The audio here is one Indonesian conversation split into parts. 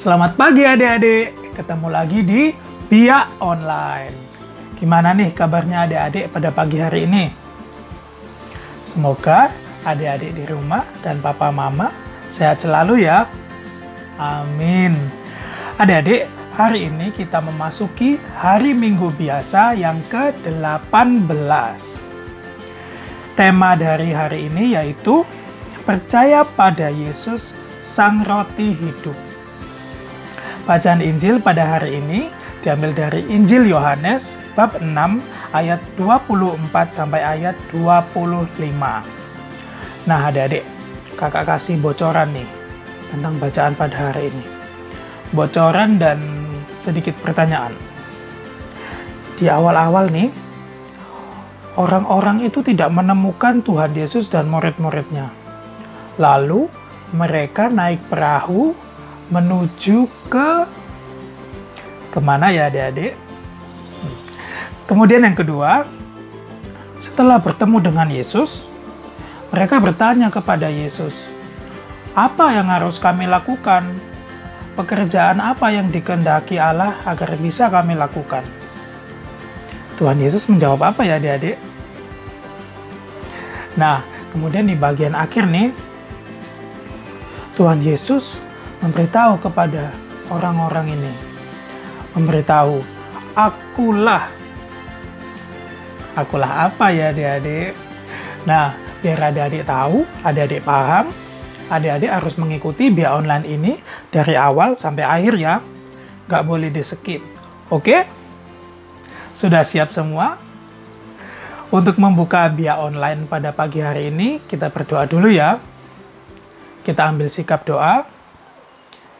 Selamat pagi adik-adik, ketemu lagi di BIA Online. Gimana nih kabarnya adik-adik pada pagi hari ini? Semoga adik-adik di rumah dan papa mama sehat selalu ya. Amin. Adik-adik, hari ini kita memasuki hari Minggu biasa yang ke-18. Tema dari hari ini yaitu percaya pada Yesus, Sang Roti Hidup. Bacaan Injil pada hari ini diambil dari Injil Yohanes bab 6 ayat 24 sampai ayat 25. Nah adik-adik, kakak kasih bocoran nih tentang bacaan pada hari ini. Bocoran dan sedikit pertanyaan. Di awal-awal nih, orang-orang itu tidak menemukan Tuhan Yesus dan murid-muridnya. Lalu mereka naik perahu menuju kemana ya adik-adik? Kemudian yang kedua, setelah bertemu dengan Yesus, mereka bertanya kepada Yesus, apa yang harus kami lakukan? Pekerjaan apa yang dikehendaki Allah agar bisa kami lakukan? Tuhan Yesus menjawab apa ya adik-adik? Nah, kemudian di bagian akhir nih, Tuhan Yesus memberitahu kepada orang-orang ini, memberitahu, akulah apa ya adik-adik? Nah, biar adik-adik tahu, adik-adik paham, adik-adik harus mengikuti BIA Online ini dari awal sampai akhir ya, nggak boleh di skip, oke? Sudah siap semua? Untuk membuka BIA Online pada pagi hari ini, kita berdoa dulu ya. Kita ambil sikap doa.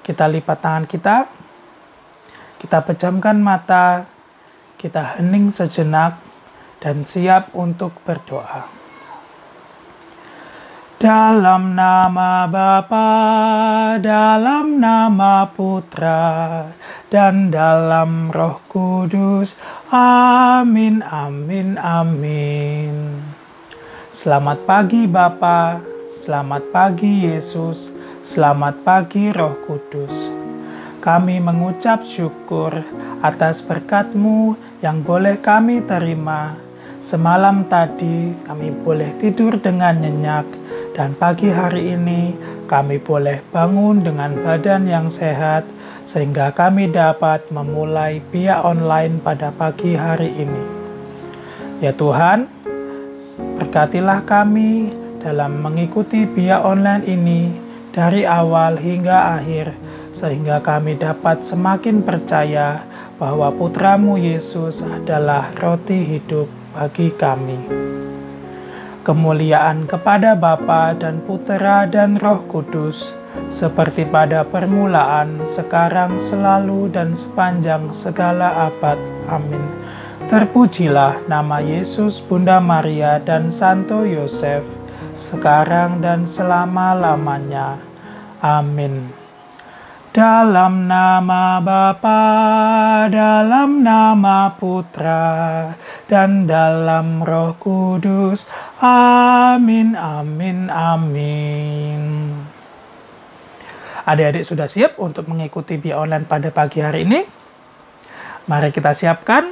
Kita lipat tangan kita pejamkan mata, kita hening sejenak, dan siap untuk berdoa. Dalam nama Bapa, dalam nama Putra, dan dalam Roh Kudus. Amin, amin, amin. Selamat pagi Bapa, selamat pagi Yesus, selamat pagi Roh Kudus. Kami mengucap syukur atas berkat-Mu yang boleh kami terima. Semalam tadi kami boleh tidur dengan nyenyak, dan pagi hari ini kami boleh bangun dengan badan yang sehat, sehingga kami dapat memulai BIA Online pada pagi hari ini. Ya Tuhan, berkatilah kami dalam mengikuti BIA Online ini, dari awal hingga akhir, sehingga kami dapat semakin percaya bahwa Putra-Mu Yesus adalah roti hidup bagi kami. Kemuliaan kepada Bapa dan Putra dan Roh Kudus, seperti pada permulaan, sekarang, selalu, dan sepanjang segala abad. Amin. Terpujilah nama Yesus, Bunda Maria, dan Santo Yosef, sekarang dan selama-lamanya. Amin. Dalam nama Bapa, dalam nama Putra, dan dalam Roh Kudus. Amin, amin, amin. Adik-adik sudah siap untuk mengikuti BIA Online pada pagi hari ini? Mari kita siapkan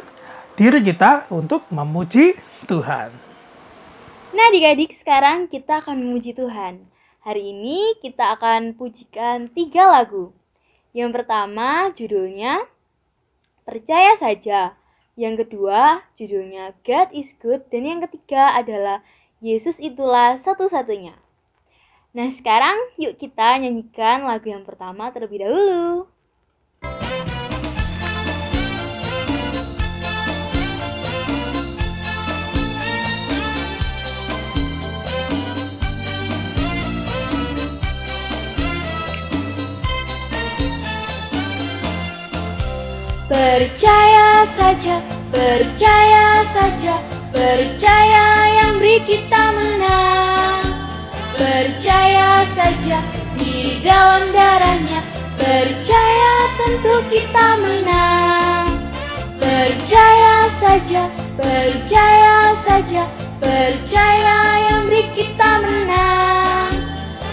diri kita untuk memuji Tuhan. Nah adik-adik, sekarang kita akan memuji Tuhan. Hari ini kita akan pujikan 3 lagu. Yang pertama judulnya Percaya Saja. Yang kedua judulnya God is Good. Dan yang ketiga adalah Yesus Itulah Satu-Satunya. Nah sekarang yuk kita nyanyikan lagu yang pertama terlebih dahulu. Percaya saja, percaya saja, percaya yang beri kita menang. Percaya saja di dalam darahnya, percaya tentu kita menang. Percaya saja, percaya saja, percaya yang beri kita menang.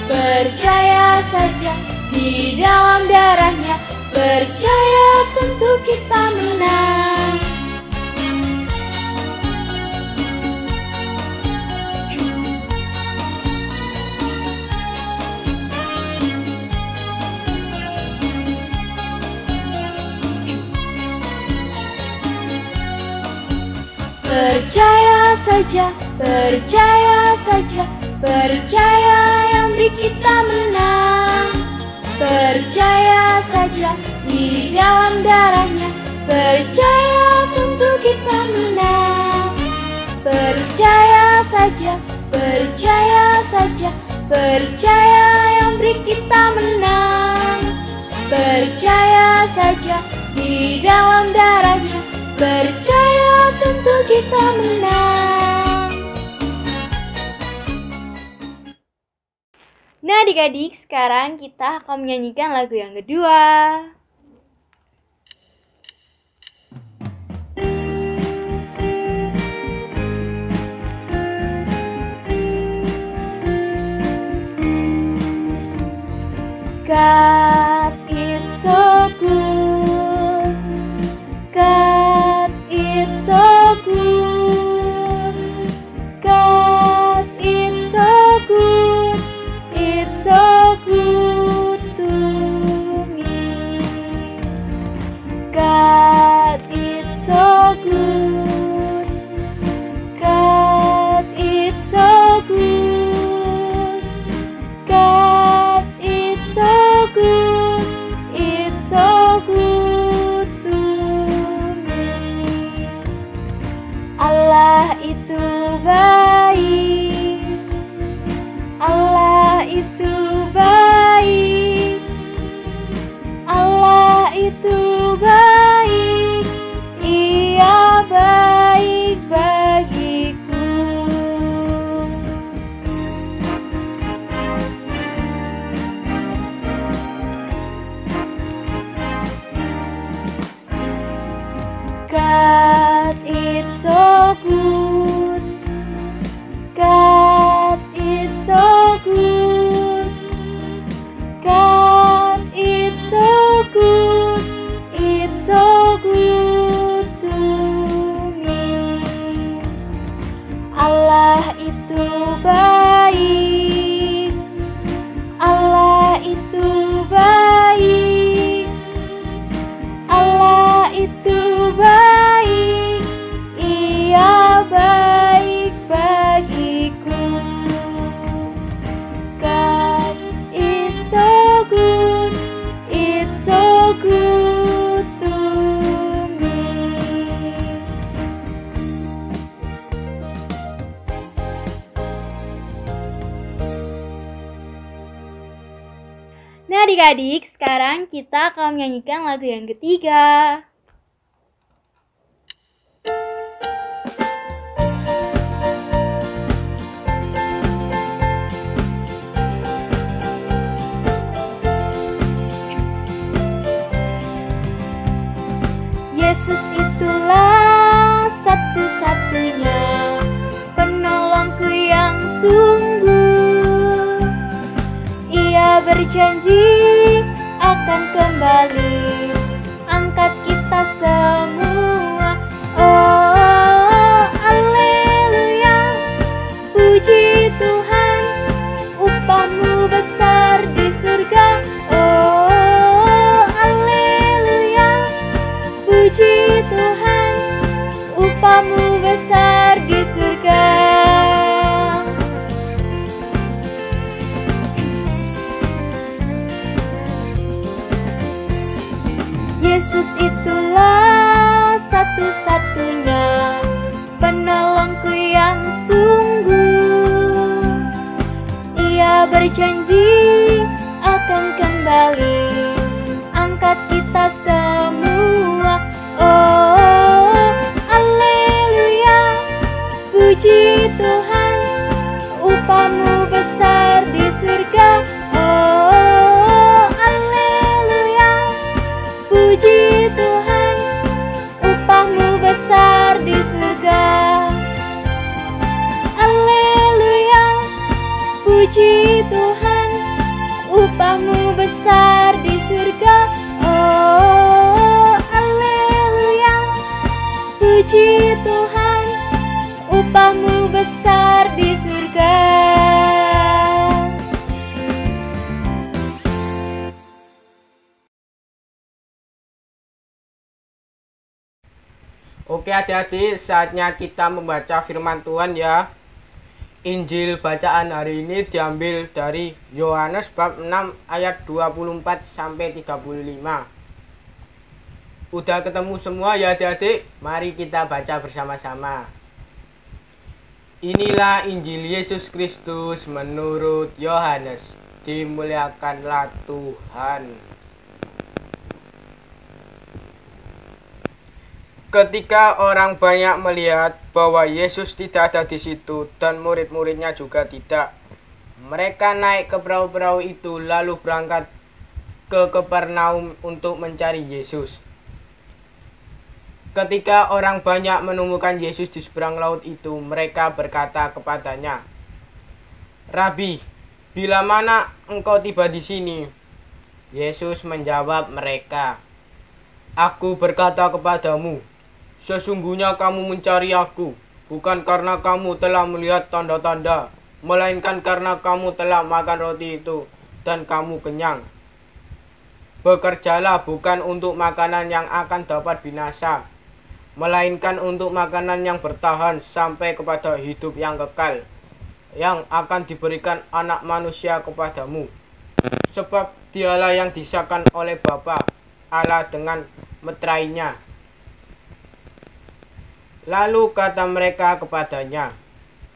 Percaya saja di dalam darahnya. Percaya tentu kita menang. Percaya saja, percaya saja, percaya yang beri kita menang. Percaya saja di dalam darahnya. Percaya tentu kita menang. Percaya saja, percaya saja, percaya yang beri kita menang. Percaya saja di dalam darahnya. Percaya tentu kita menang. Nah adik-adik, sekarang kita akan menyanyikan lagu yang kedua. God is so good. God is so good. God is so good. It's so good to me. God is so good. God is so good. God is so good. It's so good to me. Allah itu baik. Allah itu baik. Allah itu baik. Ia baik bagiku. God is so good. God is so good. God is so good. It's so good to me. Allah itu baik. Allah itu baik. Allah itu baik. Ia baik bagiku. God is so good. It's so good to me. Nah adik-adik, sekarang kita akan menyanyikan lagu yang ketiga. Yesus itulah satu-satunya penolongku yang sungguh. Ia berjanji akan kembali angkat kita semua. Oh, haleluya, puji Tuhan, upahmu besar di surga. Oh, haleluya, puji Tuhan, upahmu besar di surga. Yesus itulah satu-satunya penolongku yang sungguh. Ia berjanji akan kembali angkat kita semua. Oh, haleluya, puji Tuhan, upahmu besar di surga. Oh, haleluya, puji Tuhan, upahmu besar di surga. Haleluya, puji Tuhan, upahmu besar Puji Tuhan, upahmu besar di surga. Oke adik-adik, saatnya kita membaca firman Tuhan ya. Injil bacaan hari ini diambil dari Yohanes bab 6 ayat 24 sampai 35. Udah ketemu semua ya adik-adik? Mari kita baca bersama-sama. Inilah Injil Yesus Kristus menurut Yohanes. Dimuliakanlah Tuhan. Ketika orang banyak melihat bahwa Yesus tidak ada di situ dan murid-muridnya juga tidak, mereka naik ke perahu-perahu itu lalu berangkat ke Kapernaum untuk mencari Yesus. Ketika orang banyak menemukan Yesus di seberang laut itu, mereka berkata kepadanya, "Rabi, bila mana engkau tiba di sini?" Yesus menjawab mereka, "Aku berkata kepadamu, sesungguhnya kamu mencari aku, bukan karena kamu telah melihat tanda-tanda, melainkan karena kamu telah makan roti itu, dan kamu kenyang. Bekerjalah bukan untuk makanan yang akan dapat binasa, melainkan untuk makanan yang bertahan sampai kepada hidup yang kekal, yang akan diberikan Anak Manusia kepadamu. Sebab dialah yang disahkan oleh Bapa Allah dengan meterainya." Lalu kata mereka kepadanya,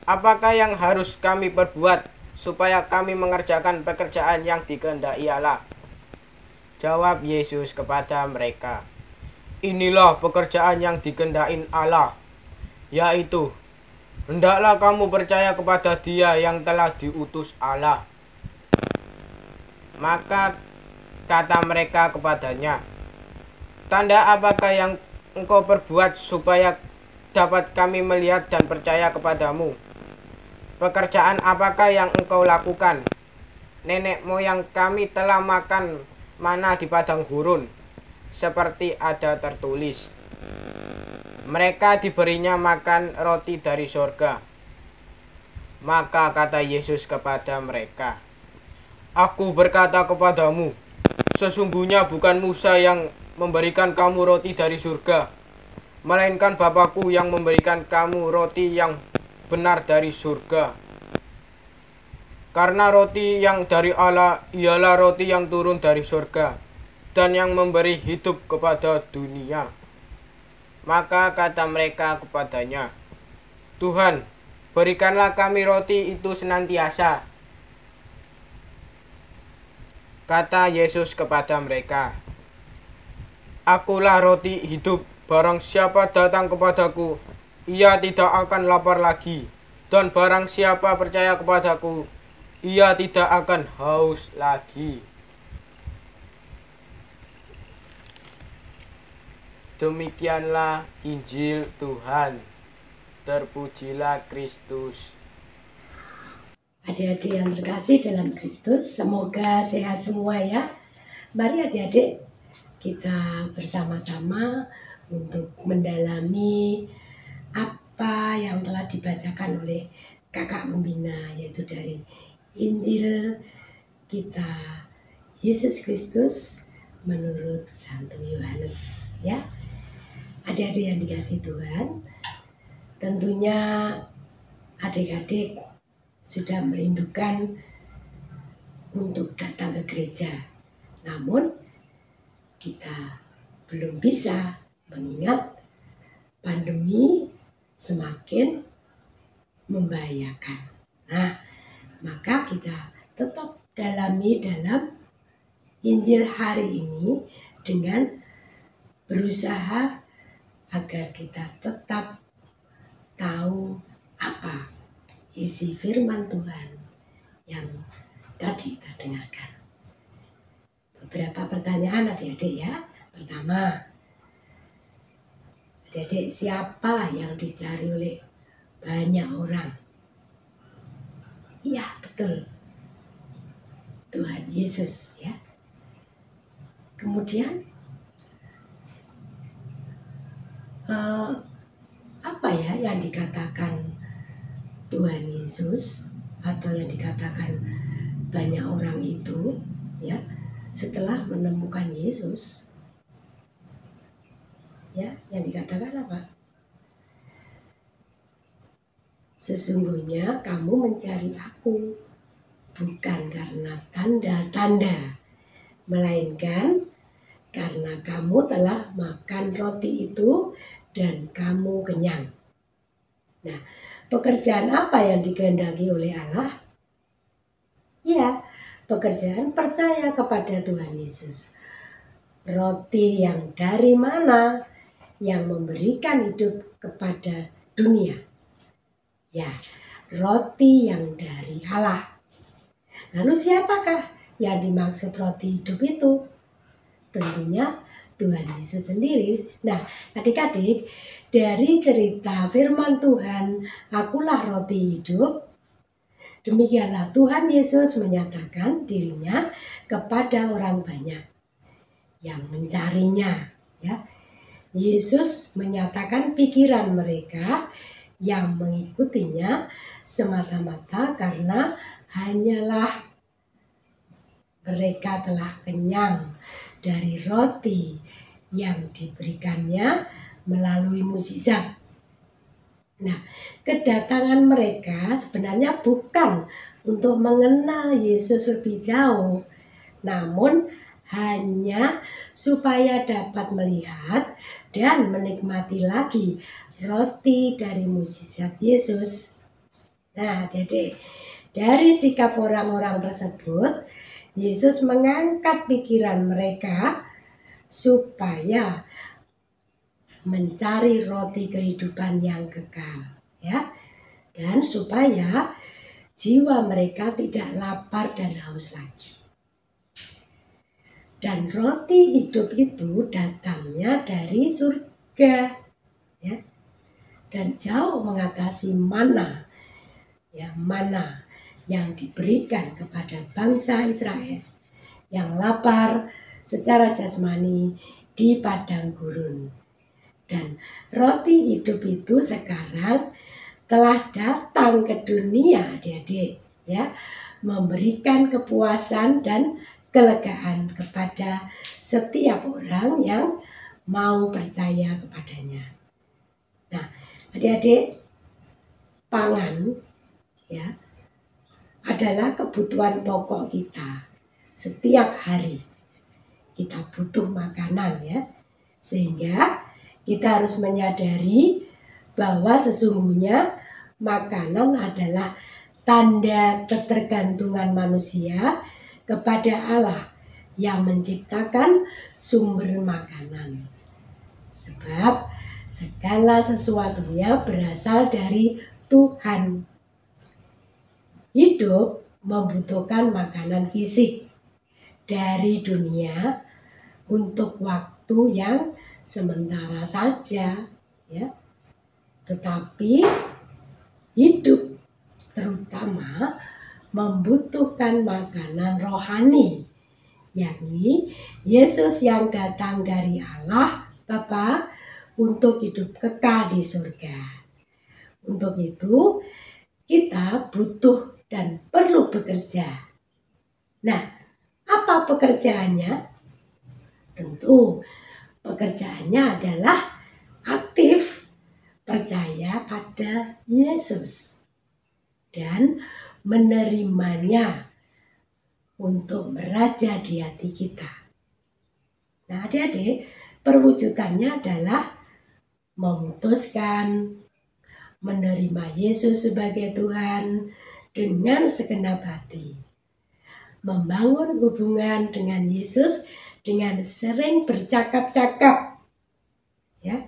"Apakah yang harus kami perbuat supaya kami mengerjakan pekerjaan yang dikehendaki Allah?" Jawab Yesus kepada mereka, "Inilah pekerjaan yang dikehendaki Allah, yaitu hendaklah kamu percaya kepada Dia yang telah diutus Allah." Maka kata mereka kepadanya, "Tanda apakah yang engkau perbuat supaya dapat kami melihat dan percaya kepadamu? Pekerjaan apakah yang engkau lakukan? Nenek moyang kami telah makan mana di padang gurun, seperti ada tertulis, mereka diberinya makan roti dari sorga." Maka kata Yesus kepada mereka, "Aku berkata kepadamu, sesungguhnya bukan Musa yang memberikan kamu roti dari surga, melainkan Bapa-Ku yang memberikan kamu roti yang benar dari surga. Karena roti yang dari Allah ialah roti yang turun dari surga, dan yang memberi hidup kepada dunia." Maka kata mereka kepadanya, "Tuhan, berikanlah kami roti itu senantiasa." Kata Yesus kepada mereka, "Akulah roti hidup. Barang siapa datang kepadaku, ia tidak akan lapar lagi. Dan barang siapa percaya kepadaku, ia tidak akan haus lagi." Demikianlah Injil Tuhan. Terpujilah Kristus. Adik-adik yang terkasih dalam Kristus, semoga sehat semua ya. Mari adik-adik kita bersama-sama untuk mendalami apa yang telah dibacakan oleh kakak pembina, yaitu dari Injil kita Yesus Kristus menurut Santo Yohanes ya. Adik-adik yang dikasihi Tuhan, tentunya adik-adik sudah merindukan untuk datang ke gereja, namun kita belum bisa, mengingat pandemi semakin membahayakan. Nah, maka kita tetap dalami dalam Injil hari ini dengan berusaha agar kita tetap tahu apa isi firman Tuhan yang tadi kita dengarkan. Beberapa pertanyaan adik-adik ya. Pertama, adik-adik, siapa yang dicari oleh banyak orang? Iya, betul. Tuhan Yesus ya. Kemudian apa ya yang dikatakan Tuhan Yesus atau yang dikatakan banyak orang itu ya setelah menemukan Yesus? Ya, yang dikatakan apa? Sesungguhnya kamu mencari aku bukan karena tanda-tanda, melainkan karena kamu telah makan roti itu dan kamu kenyang. Nah, pekerjaan apa yang dikehendaki oleh Allah? Ya, pekerjaan percaya kepada Tuhan Yesus. Roti yang dari mana? Yang memberikan hidup kepada dunia. Ya, roti yang dari Allah. Lalu siapakah yang dimaksud roti hidup itu? Tentunya Tuhan Yesus sendiri. Nah, adik-adik, dari cerita firman Tuhan, akulah roti hidup, demikianlah Tuhan Yesus menyatakan dirinya kepada orang banyak yang mencarinya. Ya, Yesus menyatakan pikiran mereka yang mengikutinya semata-mata karena hanyalah mereka telah kenyang dari roti yang diberikannya melalui mukjizat. Nah, kedatangan mereka sebenarnya bukan untuk mengenal Yesus lebih jauh, namun hanya supaya dapat melihat dan menikmati lagi roti dari mukjizat Yesus. Nah, Dedek, dari sikap orang-orang tersebut, Yesus mengangkat pikiran mereka supaya mencari roti kehidupan yang kekal, ya, dan supaya jiwa mereka tidak lapar dan haus lagi. Dan roti hidup itu datangnya dari surga, ya, dan jauh mengatasi mana, ya, mana yang diberikan kepada bangsa Israel yang lapar secara jasmani di padang gurun. Dan roti hidup itu sekarang telah datang ke dunia, adik-adik, ya, memberikan kepuasan dan kelegaan kepada setiap orang yang mau percaya kepadanya. Nah, adik-adik, pangan, ya, adalah kebutuhan pokok kita. Setiap hari kita butuh makanan, ya, sehingga kita harus menyadari bahwa sesungguhnya makanan adalah tanda ketergantungan manusia kepada Allah yang menciptakan sumber makanan. Sebab segala sesuatunya berasal dari Tuhan. Hidup membutuhkan makanan fisik dari dunia untuk waktu yang sementara saja, ya. Tetapi hidup terutama membutuhkan makanan rohani, yakni Yesus yang datang dari Allah Bapa untuk hidup kekal di surga. Untuk itu kita butuh dan perlu bekerja. Nah, apa pekerjaannya? Tentu pekerjaannya adalah aktif percaya pada Yesus dan menerimanya untuk meraja di hati kita. Nah, adik-adik, perwujudannya adalah memutuskan menerima Yesus sebagai Tuhan dengan segenap hati, membangun hubungan dengan Yesus dengan sering bercakap-cakap, ya,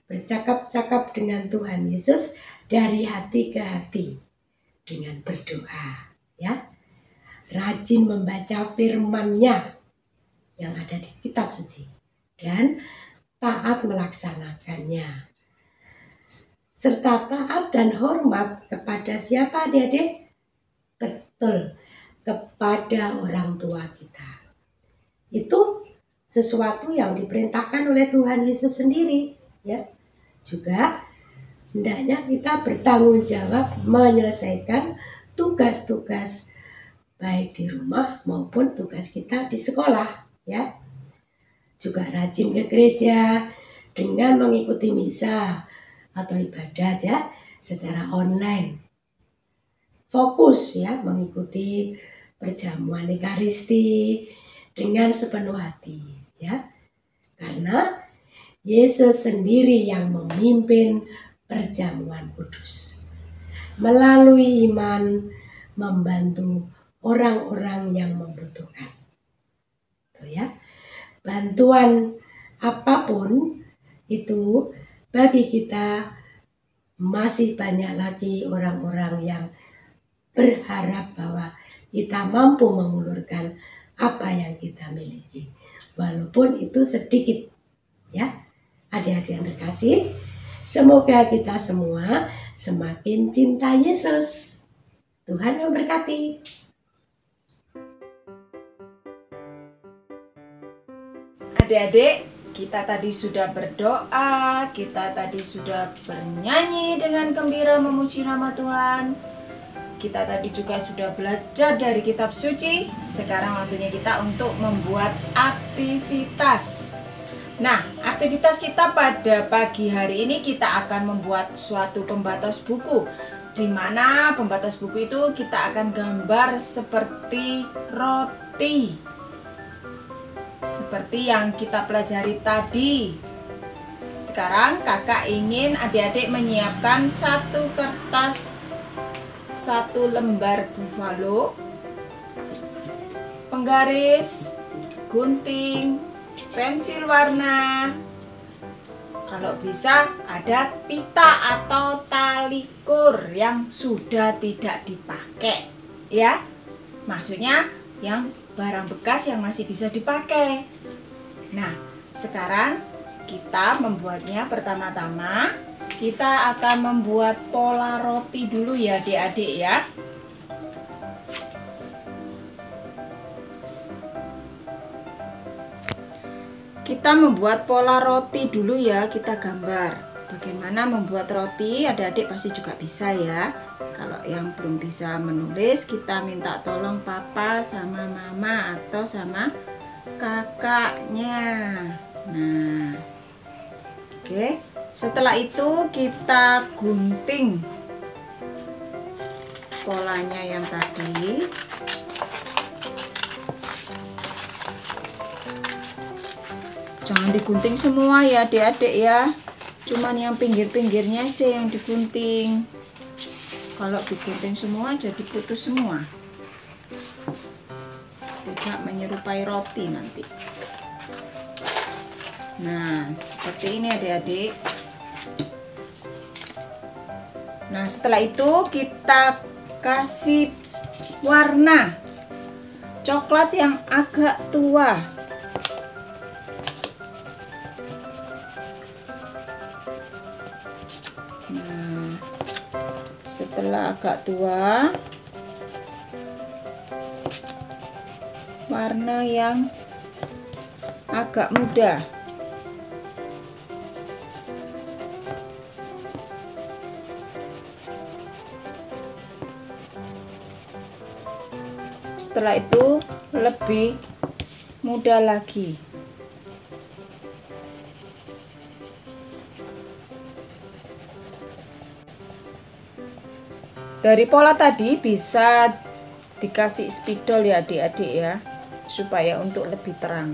bercakap-cakap dengan Tuhan Yesus dari hati ke hati dengan berdoa, ya, rajin membaca firman-Nya yang ada di kitab suci dan taat melaksanakannya, serta taat dan hormat kepada siapa, adik-adik? Betul, kepada orang tua kita. Itu sesuatu yang diperintahkan oleh Tuhan Yesus sendiri, ya. Juga hendaknya kita bertanggung jawab menyelesaikan tugas-tugas baik di rumah maupun tugas kita di sekolah, ya. Juga rajin ke gereja dengan mengikuti misa atau ibadat ya secara online. Fokus ya mengikuti perjamuan Ekaristi dengan sepenuh hati ya. Karena Yesus sendiri yang memimpin perjamuan kudus. Melalui iman membantu orang-orang yang membutuhkan. Tuh ya. Bantuan apapun itu bagi kita masih banyak lagi orang-orang yang berharap bahwa kita mampu mengulurkan apa yang kita miliki. Walaupun itu sedikit ya. Adik-adik yang terkasih, semoga kita semua semakin cinta Yesus. Tuhan memberkati. Adik-adik, kita tadi sudah berdoa, kita tadi sudah bernyanyi dengan gembira memuji nama Tuhan. Kita tadi juga sudah belajar dari kitab suci. Sekarang waktunya kita untuk membuat aktivitas. Nah, aktivitas kita pada pagi hari ini kita akan membuat suatu pembatas buku. Di mana pembatas buku itu kita akan gambar seperti roti. Seperti yang kita pelajari tadi. Sekarang kakak ingin adik-adik menyiapkan satu kertas, satu lembar buffalo, penggaris, gunting, pensil warna. Kalau bisa ada pita atau tali kur yang sudah tidak dipakai, ya. Maksudnya yang barang bekas yang masih bisa dipakai. Nah, sekarang kita membuatnya. Pertama-tama kita akan membuat pola roti dulu ya adik-adik ya. Kita membuat pola roti dulu ya, kita gambar. Bagaimana membuat roti, adik-adik pasti juga bisa ya. Kalau yang belum bisa menulis, kita minta tolong papa sama mama atau sama kakaknya. Nah, oke. Setelah itu kita gunting polanya yang tadi. Jangan digunting semua ya adik-adik ya. Cuman yang pinggir-pinggirnya aja yang digunting. Kalau digunting semua jadi putus semua. Tidak menyerupai roti nanti. Nah, seperti ini adik-adik. Nah, setelah itu kita kasih warna coklat yang agak tua. Nah, setelah agak tua, warna yang agak muda. Setelah itu lebih muda lagi. Dari pola tadi bisa dikasih spidol ya adik-adik ya, supaya untuk lebih terang.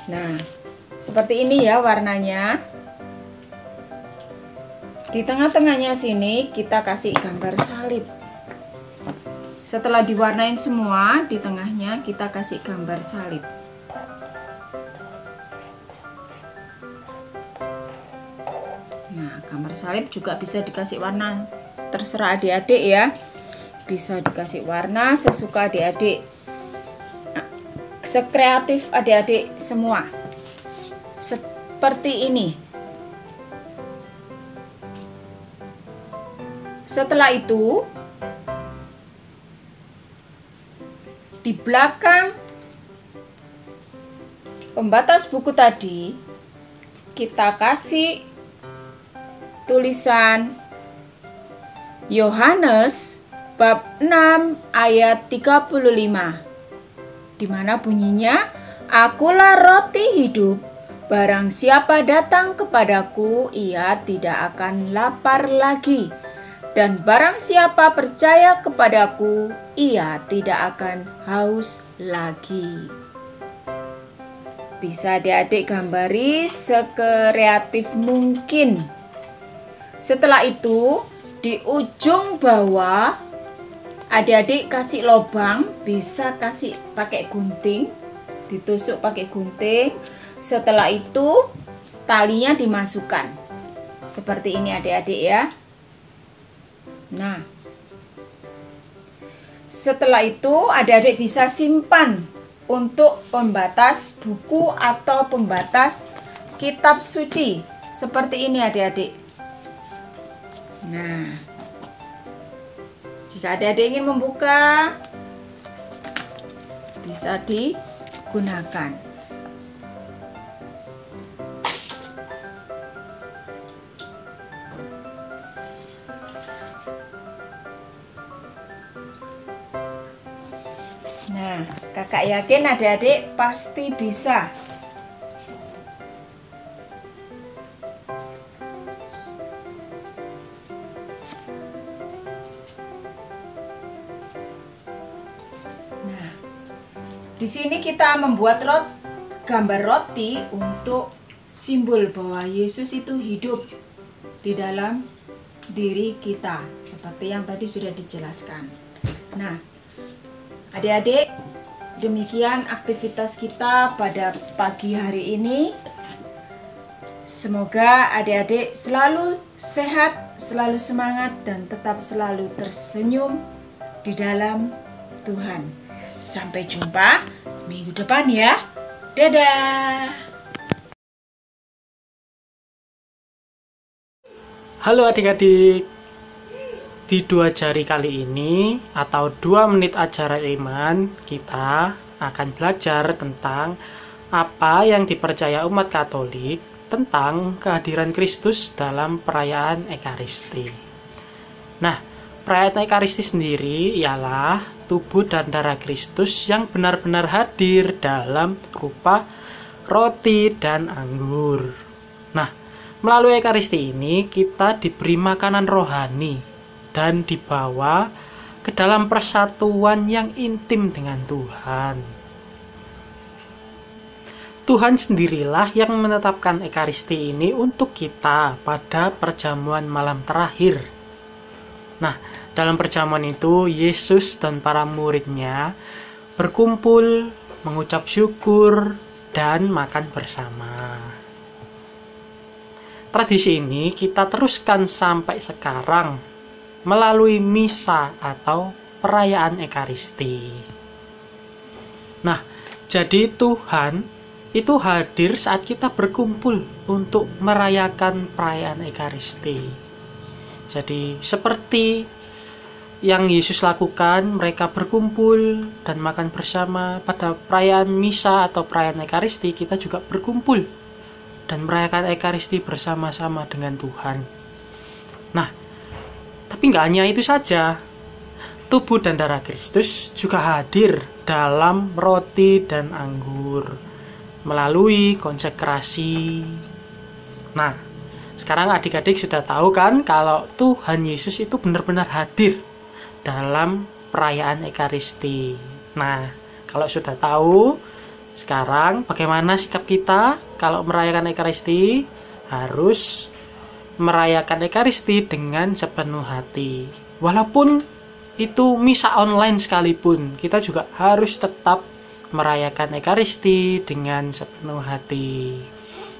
Nah, seperti ini ya warnanya. Di tengah-tengahnya sini kita kasih gambar salib. Setelah diwarnain semua, di tengahnya kita kasih gambar salib. Nah, gambar salib juga bisa dikasih warna, terserah adik-adik ya. Bisa dikasih warna sesuka adik-adik. Sekreatif adik-adik semua. Seperti ini. Setelah itu, di belakang pembatas buku tadi kita kasih tulisan Yohanes bab 6 ayat 35, di mana bunyinya, "Akulah roti hidup, barang siapa datang kepadaku, ia tidak akan lapar lagi. Dan barang siapa percaya kepadaku, ia tidak akan haus lagi." Bisa adik-adik gambari sekreatif mungkin. Setelah itu, di ujung bawah, adik-adik kasih lubang, bisa kasih pakai gunting, ditusuk pakai gunting. Setelah itu, talinya dimasukkan. Seperti ini adik-adik ya. Nah, setelah itu adik-adik bisa simpan untuk pembatas buku atau pembatas kitab suci. Seperti ini adik-adik. Nah, jika adik-adik ingin membuka, bisa digunakan. Nah, kakak yakin adik-adik pasti bisa. Nah, di sini kita membuat gambar roti untuk simbol bahwa Yesus itu hidup di dalam diri kita, seperti yang tadi sudah dijelaskan. Nah, adik-adik, demikian aktivitas kita pada pagi hari ini. Semoga adik-adik selalu sehat, selalu semangat, dan tetap selalu tersenyum di dalam Tuhan. Sampai jumpa minggu depan ya. Dadah. Halo adik-adik. Di 2 jari kali ini atau 2 menit ajaran iman, kita akan belajar tentang apa yang dipercaya umat Katolik tentang kehadiran Kristus dalam perayaan Ekaristi. Nah, perayaan Ekaristi sendiri ialah tubuh dan darah Kristus yang benar-benar hadir dalam rupa roti dan anggur. Nah, melalui Ekaristi ini kita diberi makanan rohani dan dibawa ke dalam persatuan yang intim dengan Tuhan. Tuhan sendirilah yang menetapkan Ekaristi ini untuk kita pada perjamuan malam terakhir. Nah, dalam perjamuan itu Yesus dan para muridnya berkumpul, mengucap syukur, dan makan bersama. Tradisi ini kita teruskan sampai sekarang melalui misa atau perayaan Ekaristi. Nah, jadi Tuhan itu hadir saat kita berkumpul untuk merayakan perayaan Ekaristi. Jadi seperti yang Yesus lakukan, mereka berkumpul dan makan bersama pada perayaan misa atau perayaan Ekaristi, kita juga berkumpul dan merayakan Ekaristi bersama-sama dengan Tuhan. Nah, tapi nggak hanya itu saja, tubuh dan darah Kristus juga hadir dalam roti dan anggur melalui konsekrasi. Nah, sekarang adik-adik sudah tahu kan kalau Tuhan Yesus itu benar-benar hadir dalam perayaan Ekaristi. Nah, kalau sudah tahu, sekarang bagaimana sikap kita kalau merayakan Ekaristi? Harus merayakan Ekaristi dengan sepenuh hati. Walaupun itu misa online sekalipun, kita juga harus tetap merayakan Ekaristi dengan sepenuh hati.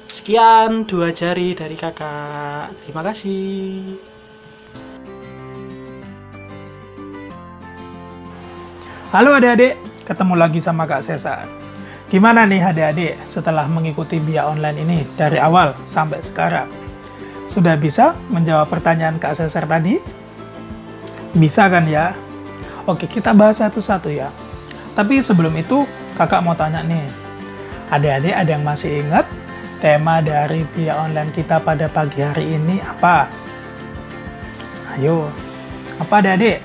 Sekian 2 jari dari kakak. Terima kasih. Halo adik-adik, ketemu lagi sama Kak Cesar. Gimana nih adik-adik setelah mengikuti Bia Online ini dari awal sampai sekarang? Sudah bisa menjawab pertanyaan Kak Cesar tadi? Bisa kan ya? Oke, kita bahas satu-satu ya. Tapi sebelum itu, kakak mau tanya nih. Adik-adik ada yang masih ingat tema dari Bia Online kita pada pagi hari ini apa? Ayo, apa adik-adik?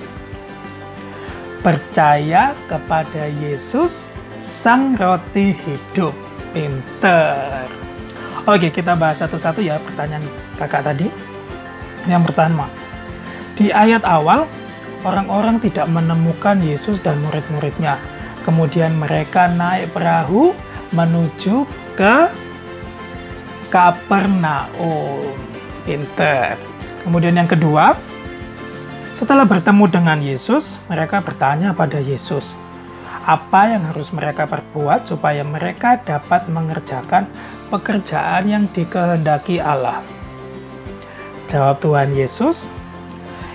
Percaya kepada Yesus, Sang Roti Hidup. Pinter. Oke, kita bahas satu-satu ya pertanyaan kakak tadi. Yang pertama, di ayat awal, orang-orang tidak menemukan Yesus dan murid-muridnya. Kemudian mereka naik perahu menuju ke Kapernaum. Pinter. Kemudian yang kedua, setelah bertemu dengan Yesus, mereka bertanya pada Yesus, apa yang harus mereka perbuat supaya mereka dapat mengerjakan pekerjaan yang dikehendaki Allah? Jawab Tuhan Yesus,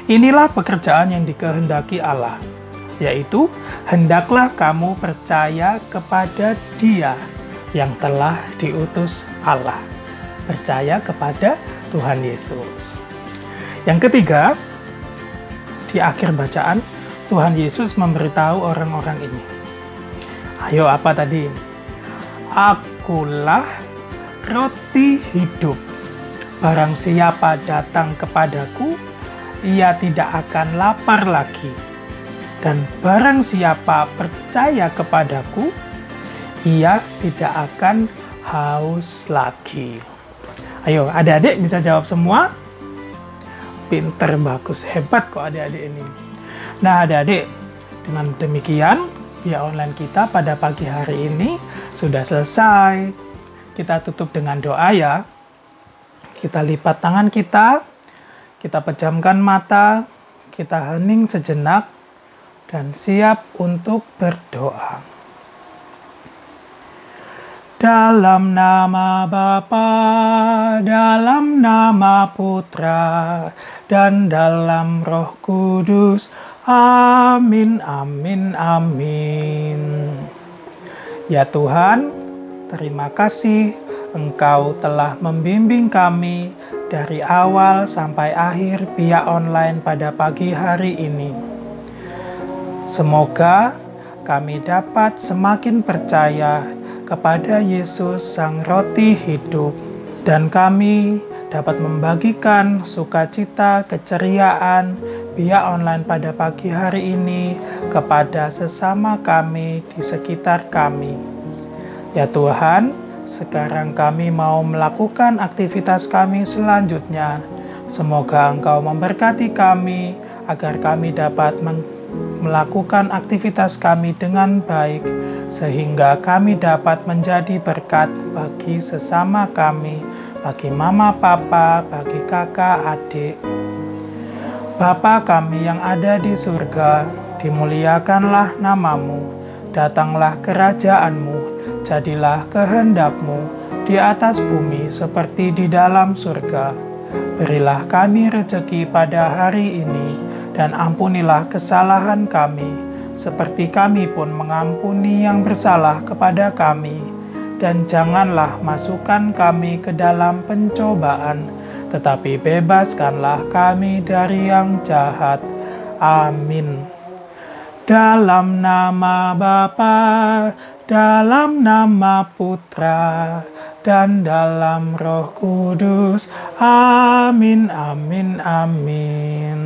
inilah pekerjaan yang dikehendaki Allah, yaitu hendaklah kamu percaya kepada Dia yang telah diutus Allah. Percaya kepada Tuhan Yesus. Yang ketiga, di akhir bacaan, Tuhan Yesus memberitahu orang-orang ini. Ayo, apa tadi? Akulah roti hidup. Barang siapa datang kepadaku, ia tidak akan lapar lagi. Dan barang siapa percaya kepadaku, ia tidak akan haus lagi. Ayo, adik-adik bisa jawab semua? Pinter, bagus, hebat kok adik-adik ini. Nah adik-adik, dengan demikian Bia Online kita pada pagi hari ini sudah selesai. Kita tutup dengan doa ya. Kita lipat tangan kita pejamkan mata, kita hening sejenak dan siap untuk berdoa. Dalam nama Bapa, dalam nama Putra, dan dalam Roh Kudus. Amin, amin, amin. Ya Tuhan, terima kasih Engkau telah membimbing kami dari awal sampai akhir Bia Online pada pagi hari ini. Semoga kami dapat semakin percaya kepada Yesus Sang Roti Hidup, dan kami dapat membagikan sukacita, keceriaan Bia Online pada pagi hari ini kepada sesama kami di sekitar kami. Ya Tuhan, sekarang kami mau melakukan aktivitas kami selanjutnya. Semoga Engkau memberkati kami agar kami dapat melakukan aktivitas kami dengan baik, sehingga kami dapat menjadi berkat bagi sesama kami, bagi mama, papa, bagi kakak, adik. Bapa kami yang ada di surga, dimuliakanlah namamu, datanglah kerajaanmu, jadilah kehendakmu di atas bumi seperti di dalam surga. Berilah kami rejeki pada hari ini, dan ampunilah kesalahan kami, seperti kami pun mengampuni yang bersalah kepada kami. Dan janganlah masukkan kami ke dalam pencobaan, tetapi bebaskanlah kami dari yang jahat. Amin. Dalam nama Bapa, dalam nama Putra, dan dalam Roh Kudus. Amin, amin, amin.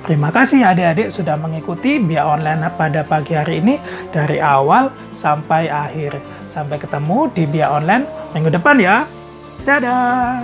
Terima kasih adik-adik sudah mengikuti Bia Online pada pagi hari ini dari awal sampai akhir. Sampai ketemu di Bia Online minggu depan ya. Dadah!